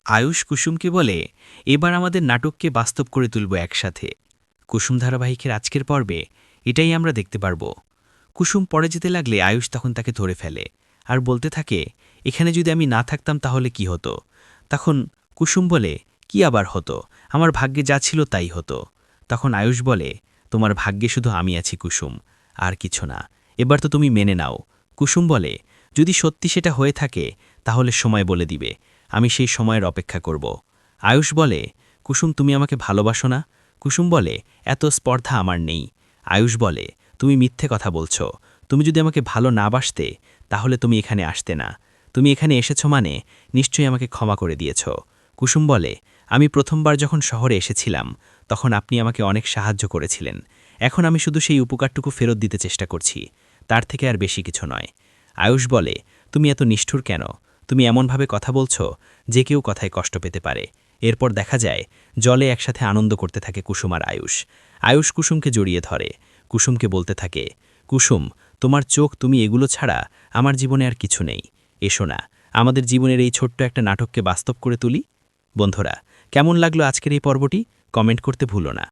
আয়ুষ কুসুমকে বলে, এবার আমাদের নাটককে বাস্তব করে তুলব একসাথে। কুসুম ধারাবাহিকের আজকের পর্বে এটাই আমরা দেখতে পারব। কুসুম পড়ে যেতে লাগলে আয়ুষ তখন তাকে ধরে ফেলে আর বলতে থাকে, এখানে যদি আমি না থাকতাম তাহলে কি হতো। তখন কুসুম বলে, কি আবার হতো, আমার ভাগ্যে যা ছিল তাই হতো। তখন আয়ুষ বলে, তোমার ভাগ্যে শুধু আমি আছি কুসুম, আর কিছু না। এবার তো তুমি মেনে নাও। কুসুম বলে, যদি সত্যি সেটা হয়ে থাকে তাহলে সময় বলে দিবে, আমি সেই সময়ের অপেক্ষা করব। আয়ুষ বলে, কুসুম তুমি আমাকে ভালোবাসো না? কুসুম বলে, এত স্পর্ধা আমার নেই। আয়ুষ বলে, তুমি মিথ্যে কথা বলছো। তুমি যদি আমাকে ভালো না বাসতে তাহলে তুমি এখানে আসতে না। তুমি এখানে এসেছো মানে নিশ্চয়ই আমাকে ক্ষমা করে দিয়েছ। কুসুম বলে, আমি প্রথমবার যখন শহরে এসেছিলাম তখন আপনি আমাকে অনেক সাহায্য করেছিলেন। এখন আমি শুধু সেই উপকারটুকু ফেরত দিতে চেষ্টা করছি, তার থেকে আর বেশি কিছু নয়। আয়ুষ বলে, তুমি এত নিষ্ঠুর কেন? তুমি এমনভাবে কথা বলছো যে কেউ কথায় কষ্ট পেতে পারে। এরপর দেখা যায় জলে একসাথে আনন্দ করতে থাকে কুসুম আর আয়ুষ। আয়ুষ কুসুমকে জড়িয়ে ধরে, কুসুমকে বলতে থাকে, কুসুম, তোমার চোখ, তুমি এগুলো ছাড়া আমার জীবনে আর কিছু নেই। এসো না, আমাদের জীবনের এই ছোট্ট একটা নাটককে বাস্তব করে তুলি। বন্ধুরা, কেমন লাগলো আজকের এই পর্বটি? কমেন্ট করতে ভুলো না।